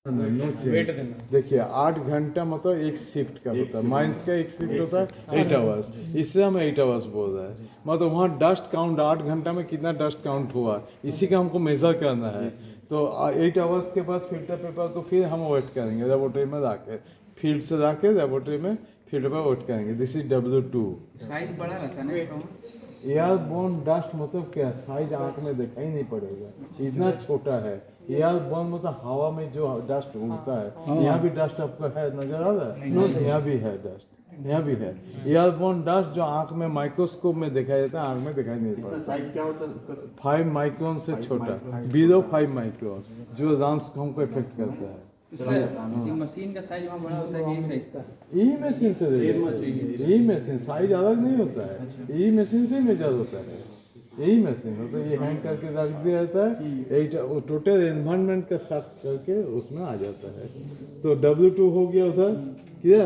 Wait देना। देखिए 8 घंटा मतलब एक शिफ्ट का होता है, माइंस का एक शिफ्ट होता है 8 आवर्स, इससे हम 8 आवर्स बोल रहे हैं। मतलब वहाँ डस्ट काउंट 8 घंटा में कितना डस्ट काउंट हुआ इसी का हमको मेजर करना है। तो 8 आवर्स के बाद फिल्टर पेपर को फिर हम वेट करेंगे लेबोरेटरी में जाके, फील्ड से जाके लेबोरेटरी में फील्ड पर वेट करेंगे। This is W2। साइज बड़ा रहता है ना इसका? एयरबोर्न डस्ट मतलब क्या, साइज आंख में दिखाई नहीं पड़ेगा, इतना छोटा है। एयरबोर्न मतलब हवा में जो डस्ट उड़ता है, यहाँ भी डस्ट आपको है, नजर आ रहा है? यहाँ भी है डस्ट, यहाँ भी है। एयरबोर्न डस्ट जो आंख में माइक्रोस्कोप में दिखाई देता है, आंख में दिखाई नहीं पड़ता। साइज क्या होता है? 5 माइक्रोन से छोटा, बिलो 5 माइक्रोन, जो लंग्स को इफेक्ट करता है। ये मशीन का साइज वहाँ बड़ा होता है कि यही साइज का? यही मशीन से यही मशीन, साइज अलग नहीं होता है, यही मशीन से मेजर होता है, यही मशीन होता है। ये हैंड करके रख दिया जाता है, एक टोटल एनवायरनमेंट के साथ करके उसमें आ जाता है। तो W2 हो गया उधर क्या,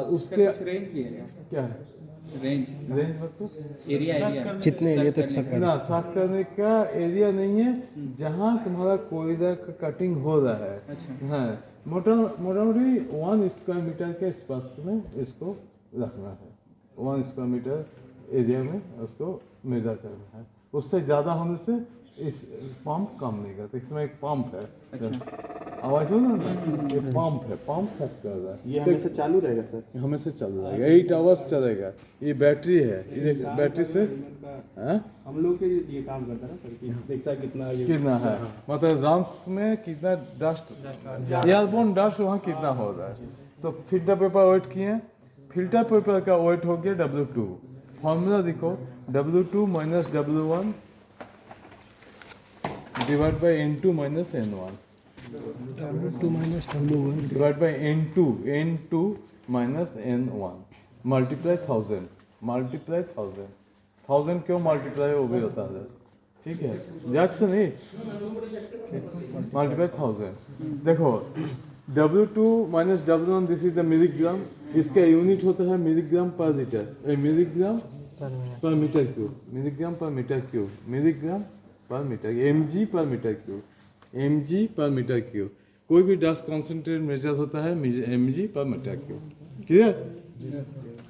उसके रेंज भी है क्या है रेंज मतलब एरिया कितने एरिया तक शक ना साफ करने का एरिया नहीं है, जहाँ तुम्हारा कोयला का कटिंग हो रहा है। हाँ, मोटामोटी 1 स्क्वायर मीटर के स्पेस में इसको रखना है, 1 स्क्वायर मीटर एरिया में उसको मेजर करना है। उससे ज़्यादा होने से इस पंप काम नहीं करता। इसमें एक पंप है, आवाज हो ना, ये पंप है, पंप सेट कर रहा है। ये हमेशा चालू रहेगा सर? हमेशा चल रहेगा, 8 आवर्स चलेगा। ये बैटरी है, ये बैटरी से हम लोग के लिए काम करता है ना सर, कि देखता है कितना है, मतलब लंग्स में कितना डस्ट, एयरबोर्न डस्ट वहाँ कितना हो रहा है। तो फिल्टर पेपर वेट किए, फिल्टर पेपर का वेट हो गया W2। फॉर्मूला देखो, W2 minus W1 divide by N2 minus N1 W2 minus W1 divide by N2 minus N1 multiply 1000 multiply 1000 क्यों मल्टीप्लाई वो भी होता है, ठीक है, जांच नहीं, मल्टीप्लाई 1000। देखो W2 minus W1 this is the milligram, इसका यूनिट होता है मिलीग्राम पर litre, milligram per metre cube, milligram per metre cube, milligram per metre, mg per metre cube, mg per metre cube. कोई भी डस्ट कॉन्सेंट्रेट मेजर होता है mg per metre cube, clear?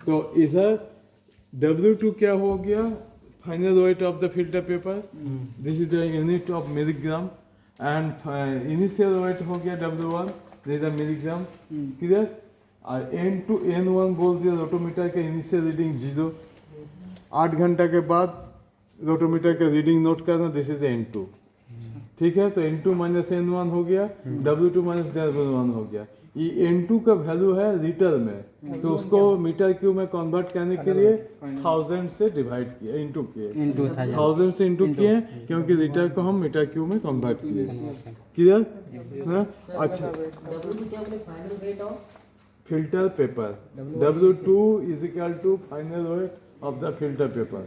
तो इधर W2 क्या हो गया, final weight of the filter paper, this is the unit of milligram, and initial weight हो गया W1, this is the milligram, clear? और N2 N1 बोल दिया रोटोमीटर का इनिशियल रीडिंग 0, 8 घंटा के बाद रोटोमीटर का रीडिंग नोट करना, दिस इज N2, ठीक है? तो N2 माइनस N1 हो गया, W2 माइनस W1 हो गया। ये N2 का वैल्यू है लीटर में, तो उसको मीटर क्यूब में कन्वर्ट करने के लिए 1000 से डिवाइड किया, इंटू किए, 1000 से इंटू किए, क्योंकि लीटर को हम मीटर क्यूब में कन्वर्ट किए, क्लियर? अच्छा, filter paper W2 is equal to final weight of the filter paper,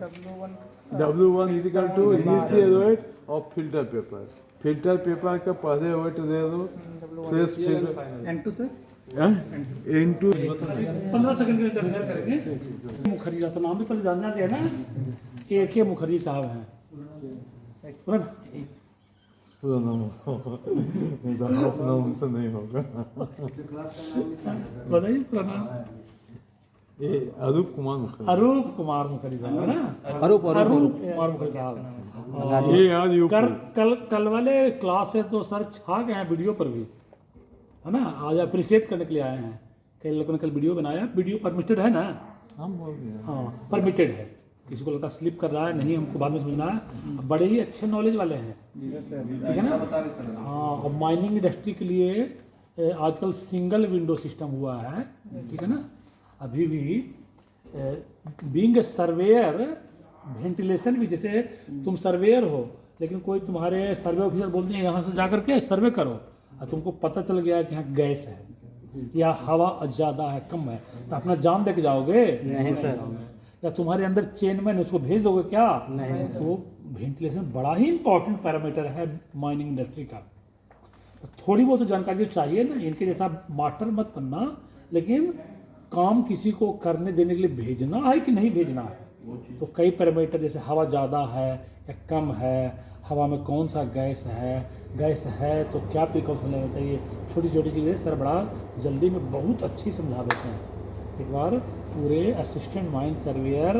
W1 is equal to initial weight of filter paper. Filter paper का पहले वेट दे दो, fresh filter N2 sir N2 15 second के लिए करेंगे। मुखर्जी का तो नाम भी पहले जानना चाहिए ना, AK मुखर्जी साहब हैं। पूरा नाम हाफ नाम से नहीं होगा, बताइए पूरा नाम? ये अरूप कुमार मुखर्जी, अरूप कुमार मुखर्जी साहब है ना, अरूप कुमार मुखर्जी साहब। ये याद कल वाले क्लास से तो सर छा गए हैं वीडियो पर भी, है ना, आज अप्रिशिएट करने के लिए आए हैं। कई लोगों ने कल वीडियो बनाया, वीडियो परमिटेड है ना? हम बोल रहे हैं, हाँ परमिटेड है, किसी को लगता स्लिप कर रहा है, नहीं, हमको बाद में समझना है। बड़े ही अच्छे नॉलेज वाले हैं, ठीक है ना? हाँ, और माइनिंग इंडस्ट्री के लिए आजकल सिंगल विंडो सिस्टम हुआ है, ठीक है ना? अभी भी बीइंग ए सर्वेयर, वेंटिलेशन भी, जैसे तुम सर्वेयर हो लेकिन कोई तुम्हारे सर्वे ऑफिसर बोलते हैं यहाँ से जा करके सर्वे करो, और तुमको पता चल गया कि यहाँ गैस है या हवा ज़्यादा है, कम है, तो अपना जान दे के जाओगे? नहीं सर। या तुम्हारे अंदर चेनमैन उसको भेज दोगे क्या? नहीं। तो वेंटिलेशन बड़ा ही इंपॉर्टेंट पैरामीटर है माइनिंग इंडस्ट्री का। तो थोड़ी बहुत जानकारी चाहिए ना, इनके जैसा मास्टर मत बनना, लेकिन काम किसी को करने देने के लिए भेजना है कि नहीं भेजना है, तो कई पैरामीटर जैसे हवा ज़्यादा है या कम है, हवा में कौन सा गैस है तो क्या प्रिकॉशन लेना चाहिए, छोटी छोटी चीज़ें सर बड़ा जल्दी में बहुत अच्छी समझा देते हैं। एक बार पूरे असिस्टेंट माइन सर्वेयर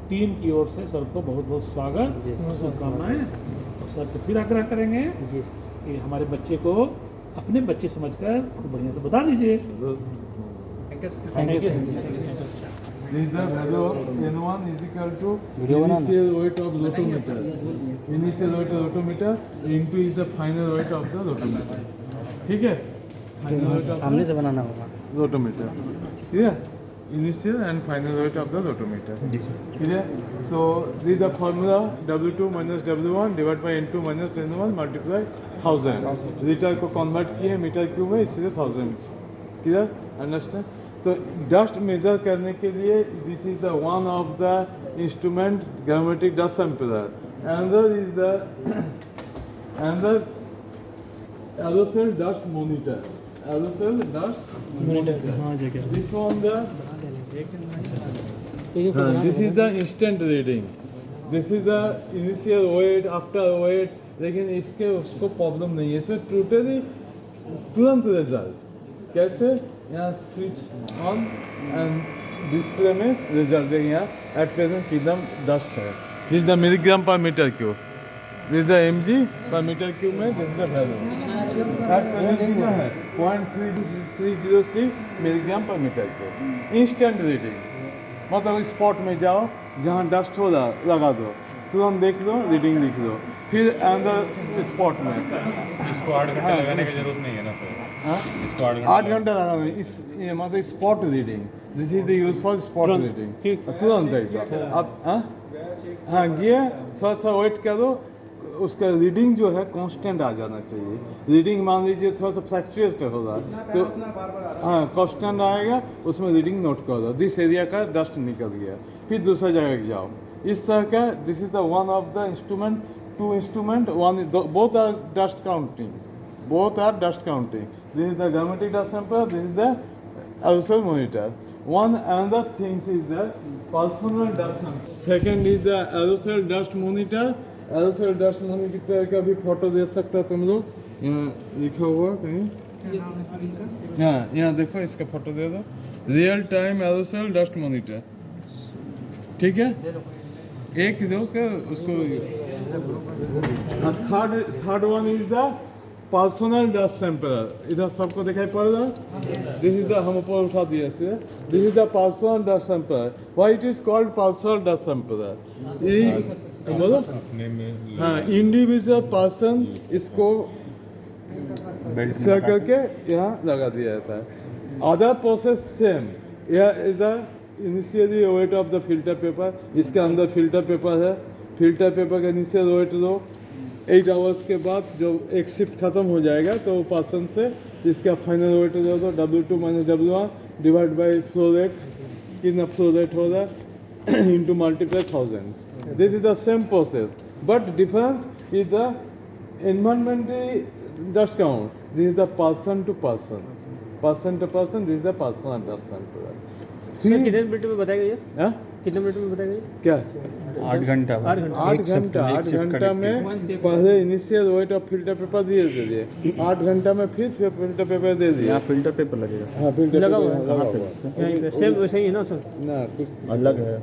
टीम की ओर से सर को बहुत बहुत स्वागत और शुभकामनाएं। और सर से फिर आग्रह करेंगे कि हमारे बच्चे को अपने बच्चे समझकर खूब बढ़िया से बता दीजिए। Thank you This is the value of N1 is equal to initial weight of rotometer. Initial weight of rotometer into is the final weight of the rotometer. ठीक है? Final weight of सामने से बनाना होगा। the rotometer. ठीक है? Initial and final weight of the rotometer. ठीक है? So this is the formula W2 minus W1 divided by N2 minus N1 multiply 1000. Litre को convert किए मीटर क्यूब में, इसलिए 1000. Clear? Understand? तो डस्ट मेजर करने के लिए this is the one of the instrument gravimetric dust sampler. Another is the aerosol dust monitor. Aerosol dust monitor. This one this is the instant reading. This is the initial weight after weight, लेकिन इसके उसको problem नहीं है, इसमें totally तुरंत result. कैसे? यहाँ switch on and display में रिजल्ट देंगे। यहाँ एट प्रेजेंट कितना डस्ट है। This the milligram per metre cube, this the mg per metre cube में this the value at present कितना है 0.3306 milligram per metre cube. Instant reading मतलब spot में जाओ, जहाँ डस्ट हो रहा लगा दो, तुरंत देख लो, रीडिंग लिख लो, फिर अंदर स्पॉट में। इसको 8 घंटे लगाने की जरूरत नहीं है ना सर? हाँ? इसको 8 घंटा लगाना है। इस ये मतलब spot reading, this is the use for spot reading. तुरंत देख लो अब। हाँ गियर थोड़ा सा वेट करो, उसका रीडिंग जो है कांस्टेंट आ जाना चाहिए। रीडिंग मान लीजिए थोड़ा सा फ्लक्चुएट हो रहा है तो हाँ कांस्टेंट आएगा, उसमें रीडिंग नोट कर दो, दिस एरिया का डस्ट निकल गया, फिर दूसरा जगह जाओ। इस तरह का this is the one of the instrument, two instrument, one both are dust counting, both are dust counting. This is the grametric dust sampler, this is the aerosol monitor. One another thing is the personal dust sampler. Second is the aerosol dust monitor. Aerosol dust monitor का भी photo दे सकता तुम लोग, यहाँ लिखा हुआ कहीं। हाँ यहाँ देखो, इसका फोटो दे दो। Real time aerosol dust monitor, ठीक है? एक दो का उसको। Third one is the personal dust sampler. इधर सबको दिखाई पड़ रहा है? दिस इज द, हम ऊपर उठा दिया इसे, this is the personal dust sampler. Why it is called personal dust sampler? ये बोलो। हाँ, इंडिविजुअल पर्सन इसको सेल करके यहाँ लगा दिया जाता है। Other process same. यह is the initially weight of the filter paper, इसके अंदर फिल्टर पेपर है, फिल्टर पेपर का इनिशियल वेट लो, 8 आवर्स के बाद जो एक शिफ्ट खत्म हो जाएगा तो वो पर्सन से इसका फाइनल वेट दे दो, W2 minus W1 divide by flow rate, कितना फ्लो रेट होगा into multiply 1000। This is the same process but difference is the environmentally dust count, this is the person to person, this is the personal dust sampler. कितने minute में बताया गया? हाँ? कितने minute में बताया गया? क्या 8 घंटा। 8 घंटा में पहले initial weight of filter paper दिए 8 घंटा में फिर फिल्टर पेपर दे दिए। यहाँ फिल्टर पेपर लगेगा? हाँ फिल्टर लगा पेपर हुआ है। लगा हुआ है। यहीं पे सेम वैसे ही है ना सर? ना कुछ अलग है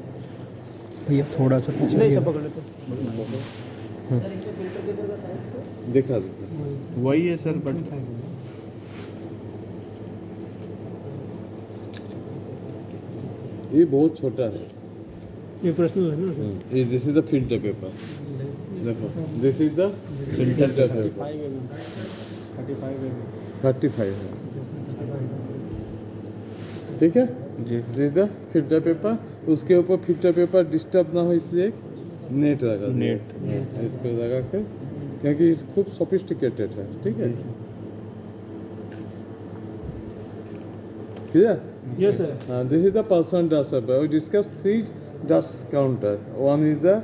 भैया थोड़ा सा पीछे नहीं सब पकड़ लेते। दिखा देते। वही है सर, बट ये बहुत छोटा है। ये पर्सनल है ना सर? ये this is the filter paper, देखो this is the filter paper 35 है, ठीक है जी। This is the filter paper, उसके ऊपर फिल्टर पेपर डिस्टर्ब ना हो इसलिए नेट लगा दिया। इसको लगा के, क्योंकि इस खूब सोफिस्टिकेटेड है, ठीक है। Clear? Yes sir. This is the person dust sampler. We discussed 3 dust counter. One is the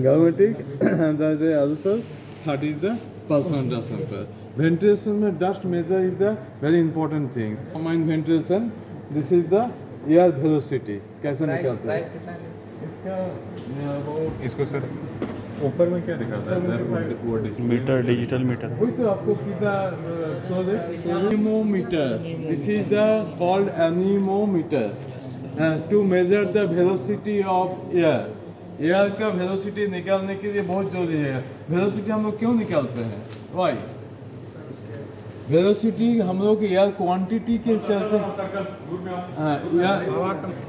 grametric, and the other aerosol. Third is the person dust sampler. Ventilation में dust measure is the very important thing. Combined ventilation. This is the air velocity. कैसे निकालते हैं? Price कितना है? इसका वो इसको sir ऊपर में क्या दिखाता है सर वो मीटर डिजिटल मीटर वही तो आपको कितना क्लोज है anemometer this is the called anemometer to measure the velocity of air का वेलोसिटी निकालने के लिए बहुत जरूरी है। वेलोसिटी हम लोग क्यों निकालते हैं? वाई वेलोसिटी हम लोग एयर क्वांटिटी के चलते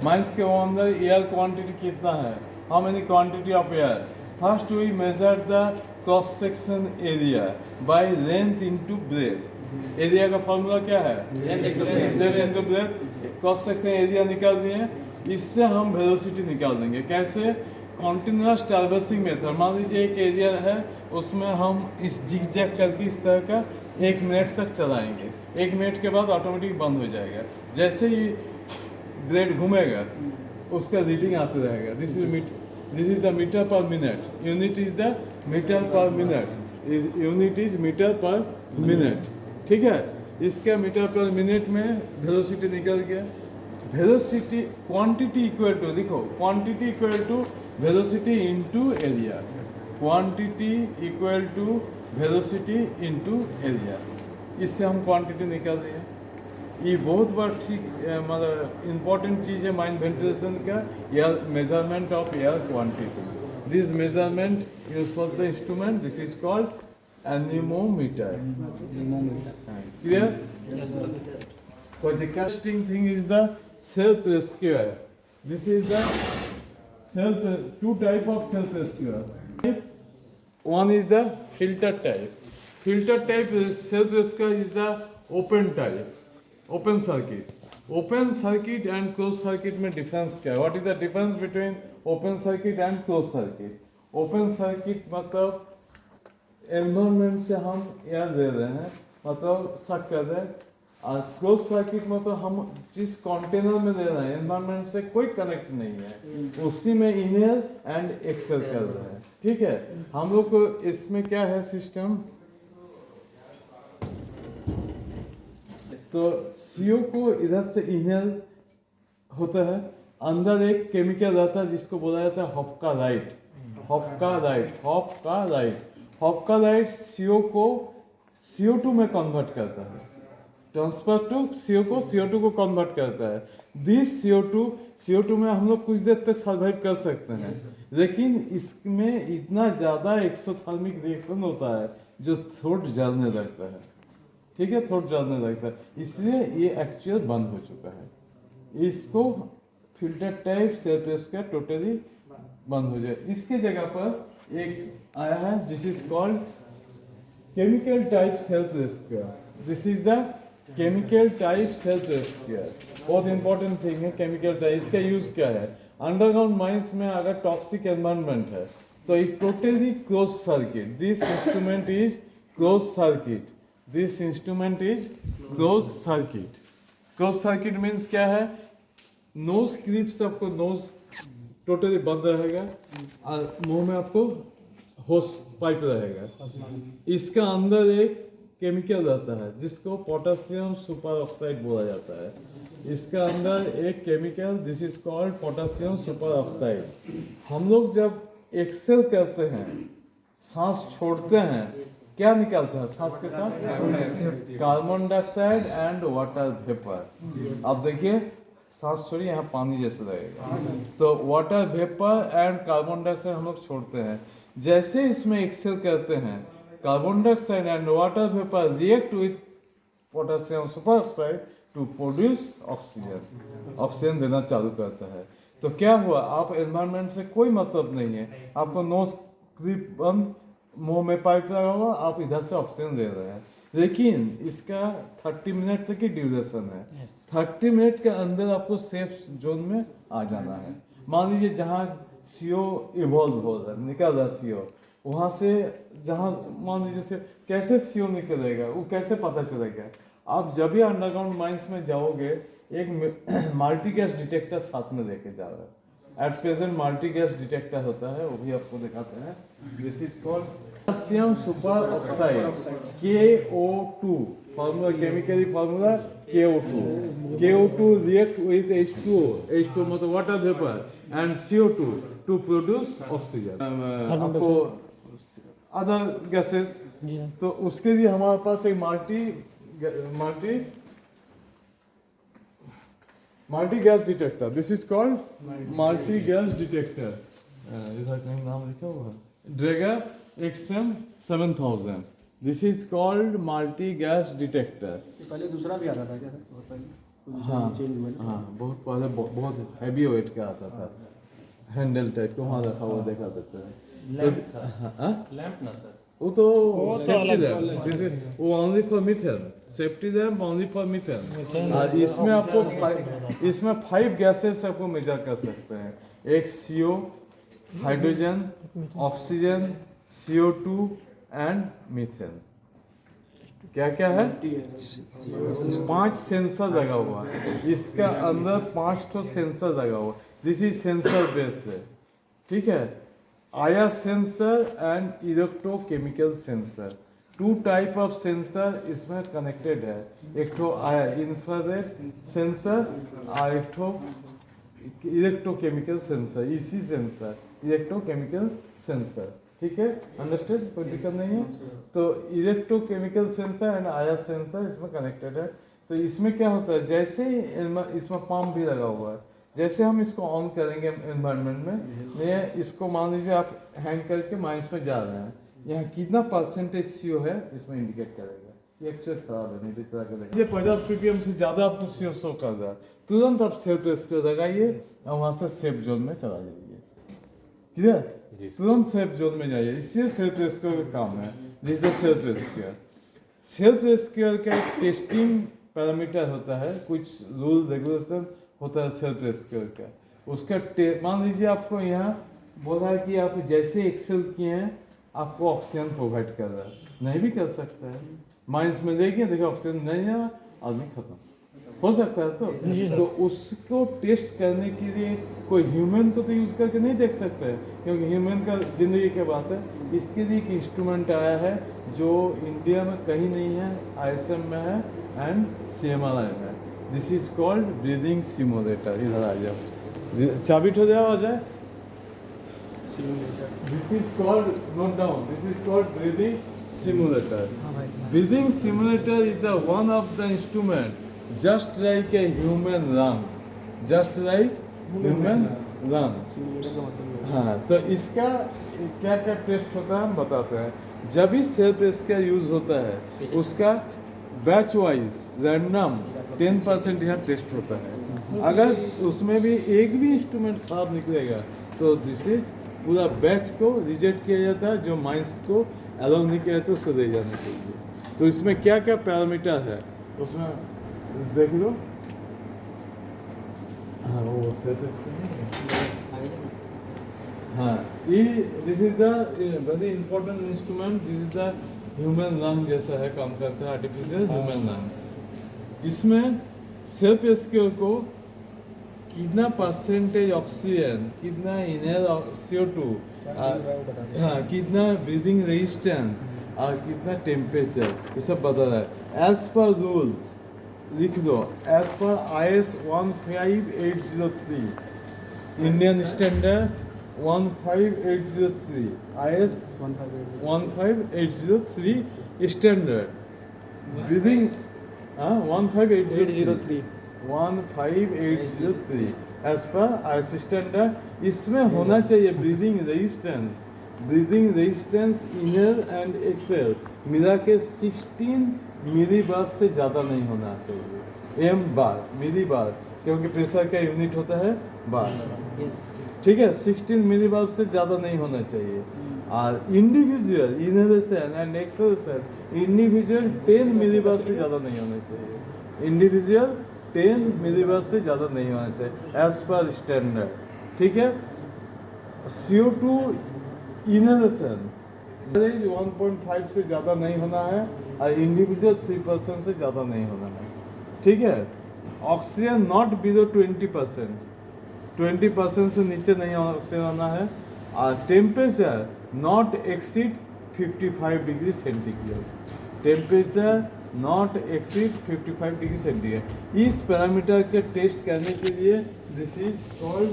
माइंस के अंदर एयर क्वांटिटी कितना है, how many quantity of air. First we measure the cross section area by length into breadth. Area का फॉर्मूला क्या है? Length into breadth. Cross section area निकाल दिए, इससे हम वेलोसिटी निकाल देंगे। कैसे? Continuous traversing method. मान लीजिए एक एरिया है, उसमें हम इस जिग-जैग करके इस तरह का 1 मिनट तक चलाएंगे। 1 मिनट के बाद ऑटोमेटिक बंद हो जाएगा। जैसे ही ब्लेड घूमेगा उसका रीडिंग आते रहेगा। This is the metre per minute. Unit is the metre per minute. Unit is metre per minute. ठीक है, इसका मीटर पर मिनट में वेलोसिटी निकल गया। वेलोसिटी क्वांटिटी इक्वल टू, देखो quantity equal to velocity into area. Quantity equal to velocity into area. इससे हम quantity निकाल दिए। ये बहुत बार ठीक मतलब इम्पोर्टेंट चीज़ है माइंड वेंटिलेशन का, air measurement of air quantity. This measurement use for the instrument, this is called anemometer. Clear? So the casting thing is the self rescuer. This is the two type of self rescuer. One is the filter type. Filter type self rescuer is the open type, open circuit. Open circuit and closed circuit में difference क्या है? What is the difference between open circuit and closed circuit? Open circuit मतलब environment से हम air दे रहे हैं, मतलब सक कर रहे हैं। और क्लोज सर्किट में तो हम जिस कंटेनर में दे रहे हैं, एनवायरनमेंट से कोई कनेक्ट नहीं है, उसी में इनहेल एंड एक्सेल कर रहे हैं। ठीक है, हम लोग को इसमें क्या है सिस्टम, तो CO को इधर से इनहेल होता है, अंदर एक केमिकल रहता है जिसको बोला जाता है हॉपकाराइट। हॉपकाराइट CO को CO2 में कन्वर्ट करता है। ट्रांसफर टू CO को CO2 को कन्वर्ट करता है। दिस CO2 में हम लोग कुछ देर तक सर्वाइव कर सकते हैं, लेकिन इसमें इतना ज़्यादा एक्सोथर्मिक रिएक्शन होता है जो थ्रोट जलने लगता है। ठीक है, थ्रोट जलने लगता है, इसलिए ये एक्चुअल बंद हो चुका है। इसको filter type self rescuer totally बंद हो जाए। इसके जगह पर एक आया है जिस is called chemical type self rescuer. This is the chemical type self rescuer. बहुत इंपॉर्टेंट थिंग है केमिकल टाइप। इसका यूज क्या है? अंडरग्राउंड माइंस में अगर टॉक्सिक एनवायरनमेंट है तो ये totally close circuit. This instrument is close circuit. This instrument is close circuit. Close circuit means क्या है? नोज क्लिप्स आपको नोज टोटली बंद रहेगा और मुंह में आपको होस पाइप रहेगा। इसका अंदर एक केमिकल रहता है जिसको पोटेशियम सुपर ऑक्साइड बोला जाता है। इसका अंदर एक chemical, this is called potassium super oxide. हम लोग जब एक्सेल करते हैं, सांस छोड़ते हैं, क्या निकलता है सांस के साथ? Carbon dioxide and water vapour. अब देखिए सांस छोड़िए, यहाँ पानी जैसे लगेगा, तो water vapour and carbon dioxide हम लोग छोड़ते हैं। जैसे इसमें एक्सेल करते हैं, carbon dioxide and water vapour react with potassium super oxide to produce oxygen. Oxygen देना चालू करता है। तो क्या हुआ? आप एनवायरनमेंट से कोई मतलब नहीं है, आपको नोज क्लिप बंद, मुंह में पाइप लगा हुआ, आप इधर से ऑक्सीजन दे रहे हैं, लेकिन इसका 30 मिनट तक की ड्यूरेशन है। 30 मिनट के अंदर आपको सेफ जोन में आ जाना है। मान लीजिए जहाँ CO इवॉल्व हो रहा है, निकल रहा है CO, वहाँ से जहाँ मान लीजिए से कैसे CO निकलेगा, वो कैसे पता चलेगा? आप जब भी अंडरग्राउंड माइंस में जाओगे, एक मल्टी गैस डिटेक्टर साथ में लेके जा रहा है। At present multi gas detector होता है, वो भी आपको दिखाते हैं। This is called potassium super oxide KO2। formula, chemically formula KO2. KO2 react with H2O. H2O मतलब water vapor and CO2 to produce oxygen. आपको other gases, तो उसके लिए हमारे पास एक multi gas detector. This is called multi gas detector. इधर कहीं नाम लिखा हुआ है Draeger XM 7000. This is called multi gas detector. पहले दूसरा भी आता था क्या सर? और पहले हाँ हाँ बहुत पहले बहुत हैवी वेट का आता था हैंडल टाइप को वहाँ रखा हुआ देखा देता है लैंप ना सर, वो तो सेफ्टी लैम्प वो only for methane safety lamp only for methane और इसमें आपको इसमें 5 गैसेस आपको मेजर कर सकते हैं एक CO hydrogen oxygen CO2 and methane क्या क्या है 5 सेंसर लगा हुआ है इसका अंदर 5 तो सेंसर लगा हुआ दिस इज सेंसर बेस है ठीक है आया sensor and electrochemical sensor 2 type of sensor इसमें कनेक्टेड है एक तो आया इंफ्रारेड सेंसर और एक तो इलेक्ट्रोकेमिकल सेंसर इसी सेंसर इलेक्ट्रोकेमिकल सेंसर ठीक है अंडरस्टैंड कोई दिक्कत नहीं है तो इलेक्ट्रोकेमिकल सेंसर एंड आया सेंसर इसमें कनेक्टेड है तो इसमें क्या होता है जैसे इसमें पंप भी लगा हुआ है जैसे हम इसको ऑन करेंगे एनवायरनमेंट में मैं इसको मान लीजिए आप हैंग करके माइनस में जा रहे हैं यहाँ कितना परसेंटेज CO है इसमें इंडिकेट करेगा ये एक्चुअल खराब है नहीं तो चला करेगा ये 50 ppm से ज़्यादा आपको CO शो कर रहा है तुरंत आप सेफ प्रेस कर लगाइए और वहाँ से सेफ जोन में चला जाइए क्लियर तुरंत सेफ जोन में जाइए इससे सेल्फ रेस्क्योर का काम है दिस द सेल्फ रेस्क्योर सेल्फ रेस्क्योर का एक टेस्टिंग पैरामीटर होता है कुछ रूल रेगुलेशन होता है सेल्फ रेस्क्योर का उसका मान लीजिए आपको यहाँ बोला है कि आप जैसे एक्सेल किए हैं आपको ऑक्सीजन प्रोवाइड कर रहा है नहीं भी कर सकता है माइनस में देखिए देखिए ऑक्सीजन नहीं है आदमी खत्म हो सकता है तो उसको टेस्ट करने के लिए कोई ह्यूमन को तो यूज़ करके नहीं देख सकते हैं क्योंकि ह्यूमन का जिंदगी की बात है इसके लिए एक इंस्ट्रूमेंट आया है जो इंडिया में कहीं नहीं है ISM में है एंड CMRI में है this is called breathing simulator इधर आ जाओ चाबी हो जाओ आ जाए this is called note down this is called breathing simulator breathing simulator is the one of the instrument just like a human lung just like human lung हाँ तो इसका क्या क्या टेस्ट होता है हम बताते हैं जब भी सेल्फ रेस्क्योर यूज होता है उसका बैच वाइज रैंडम 10% यहाँ टेस्ट होता है अगर उसमें भी एक भी इंस्ट्रूमेंट खराब निकलेगा तो दिस इज पूरा बैच को रिजेक्ट किया जाता है जो माइंस को अलाउ नहीं किया जाता उसको दे जाने के लिए तो इसमें क्या क्या पैरामीटर है उसमें देख लो हाँ वो सेट हाँ ये this is the very important instrument this is the human lung जैसा है काम करता है आर्टिफिशियल ह्यूमन लंग इसमें सेल्फ रेस्क्योर को कितना परसेंटेज ऑक्सीजन कितना इनहेल CO2 हाँ कितना ब्रीदिंग रेजिस्टेंस और कितना टेम्परेचर ये सब बता रहा है एज पर रूल लिख दो as per IS 15803 Indian standard 15803 IS 15803 standard breathing 15803 15803 as per IS standard इसमें होना चाहिए breathing resistance inhale and exhale मिला के 16 मिली बार से ज़्यादा नहीं होना चाहिए M बार मिली बार क्योंकि प्रेशर का यूनिट होता है बार ठीक है 16 मिली बार से ज़्यादा नहीं होना चाहिए और individual inhalation and exhalation individual 10 मिली बार से ज़्यादा नहीं होना चाहिए इंडिविजुअल 10 मिली बार से ज़्यादा नहीं होना चाहिए एज पर स्टैंडर्ड ठीक है CO2 इनहेलेशन 1.5 से ज़्यादा नहीं होना है और इंडिविजुअल 3% से ज़्यादा नहीं होना है ठीक है ऑक्सीजन नॉट बिलो 20% से नीचे नहीं ऑक्सीजन होना है और temperature not exceed 55 degree centigrade temperature not exceed 55 degree centigrade. इस पैरामीटर के टेस्ट करने के लिए this is called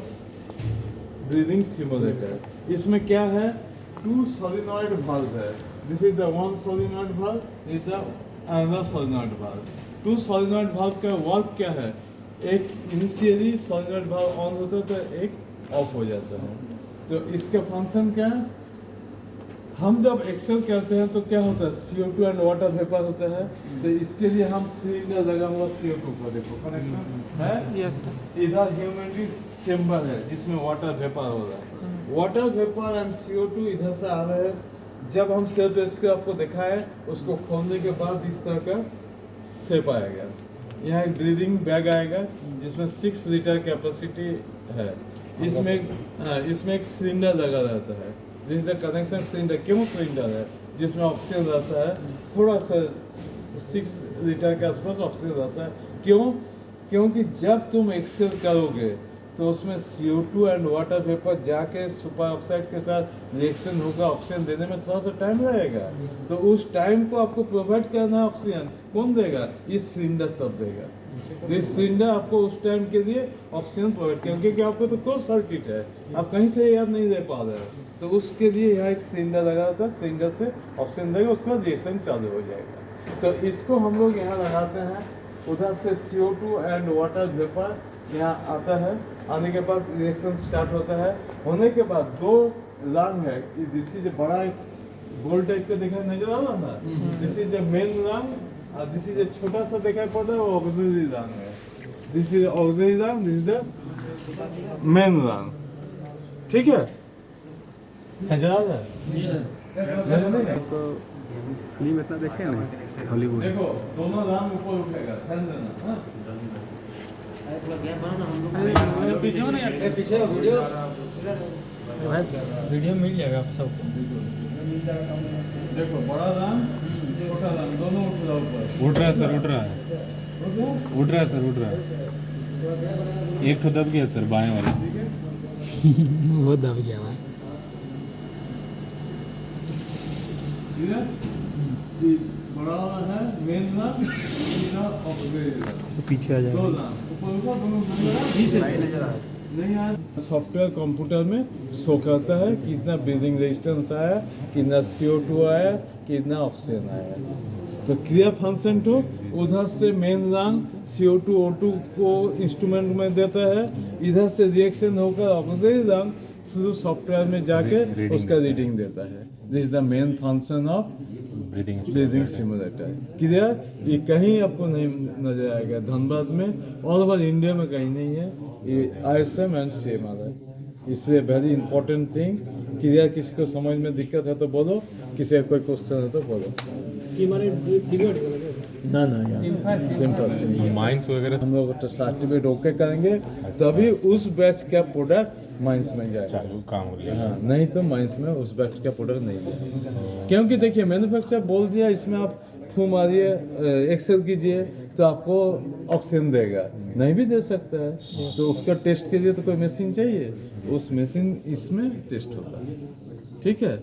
breathing simulator. इसमें क्या है, 2 सोलिनॉइड वाल्व है। This is the 1 solenoid valve, this is the another solenoid valve. 2 solenoid valve का वर्क क्या है, एक इनिशियली सोलिनॉइड वाल्व ऑन होता है तो एक ऑफ हो जाता है। तो इसका फंक्शन क्या है, हम जब एक्सेल करते हैं तो क्या होता है, CO2 एंड वाटर वेपर होता है। तो इसके लिए हम सिलेंडर लगा हुआ CO2 का देखो कनेक्शन है, यस इधर ह्यूमिडिटी चेंबर है जिसमें वाटर वेपर हो रहा है। वाटर वेपर एंड CO2 इधर से आ रहे हैं। जब हम सेल्फ इसके आपको दिखाए, उसको खोलने के बाद इस तरह का शेप आएगा। यहाँ एक ब्रीदिंग बैग आएगा जिसमें 6 लीटर कैपेसिटी है। इसमें एक सिलेंडर लगा रहता है, this is the connection cylinder. क्यों सिलेंडर है, जिसमें ऑक्सीजन रहता है, थोड़ा सा 6 लीटर के आसपास ऑक्सीजन रहता है। क्यों, क्योंकि जब तुम एक्सेल करोगे तो उसमें CO2 एंड वाटर वेपर जाके सुपर ऑक्साइड के साथ रिएक्शन होगा, ऑक्सीजन देने में थोड़ा सा टाइम लगेगा। तो उस टाइम को आपको प्रोवाइड करना है ऑक्सीजन, कौन देगा, इस सिलेंडर तब देगा। इस सिलेंडर आपको उस टाइम के लिए ऑक्सीजन प्रोवाइड करेगा, क्योंकि आपको तो क्लोज सर्किट है, आप कहीं से याद नहीं दे पा रहे हो। तो उसके लिए यहाँ एक सिलेंडर लगा रहता है, सिलेंडर से ऑक्सीजन देगा, उसके बाद रिएक्शन चालू हो जाएगा। तो इसको हम लोग यहाँ लगाते हैं, उधर से CO2 एंड वाटर वेपर यहाँ आता है, आने के बाद रिएक्शन स्टार्ट होता है। होने के बाद 2 रंग है, दिस इज बड़ा गोल टाइप का दिखाई नजर आ रहा ना, दिस इज मेन रंग और दिस इज छोटा सा दिखाई पड़ रहा है, वो ऑक्सिलरी रंग है। दिस इज ऑक्सिलरी रंग, दिस इज द मेन रंग। ठीक है, नजर आ रहा है नहीं है? फिल्म इतना देखे ना हॉलीवुड। देखो दोनों रंग ऊपर उठेगा, ध्यान देना। हाँ? पीछे हो ना यार, पीछे वीडियो वीडियो मिल जाएगा आप सबको। देखो बड़ा रंग छोटा रंग दोनों उठ रहा ऊपर। उठ रहा है सर, उठ रहा है, उठ रहा? उठ रहा है सर, उठ रहा है। एक तो दब गया सर बाएं वाला। ठीक है, वो दब गया है। ठीक है, ये बड़ा वाला है मेन रंग, इधर ऑक्सिलरी रंग। सब पीछे आ 2 जाएगा। रंग ऊपर उठा, दोनों नहीं यार, सॉफ्टवेयर कंप्यूटर में शो करता है कि कितना ब्रीदिंग रेजिस्टेंस आया, कितना CO2 आया, कितना ऑक्सीजन आया। तो क्रिया फंक्शन तो उधर से मेन रंग CO2 O2 को इंस्ट्रूमेंट में देता है, इधर से रिएक्शन होकर ऑक्सीजन रंग शुरू सॉफ्टवेयर में जाके उसका रीडिंग देता है। This is the main function of breathing simulator. Clear, ये कहीं आपको नहीं नजर आएगा, धनबाद में ऑल ओवर इंडिया में कहीं नहीं है। ये ISM एंड CMR है, इसलिए वेरी इंपॉर्टेंट थिंग। क्लियर, किसी को समझ में दिक्कत है तो बोलो, किसी का कोई क्वेश्चन है तो बोलो। ये हमारे ना यार, सिंपल माइंस वगैरह हम लोग तो सर्टिफिकेट ओके करेंगे तभी उस बैच का प्रोडक्ट माइंस में जाएगा। चालू काम हो गया। हाँ, नहीं तो माइंस में उस बैच का प्रोडक्ट नहीं जाएगा। क्योंकि देखिए मैन्युफैक्चर बोल दिया इसमें आप फू मारिए, एक्सेल कीजिए तो आपको ऑक्सीजन देगा, नहीं भी दे सकता है। तो उसका टेस्ट के लिए तो कोई मशीन चाहिए, उस मशीन इसमें टेस्ट होता है। ठीक है।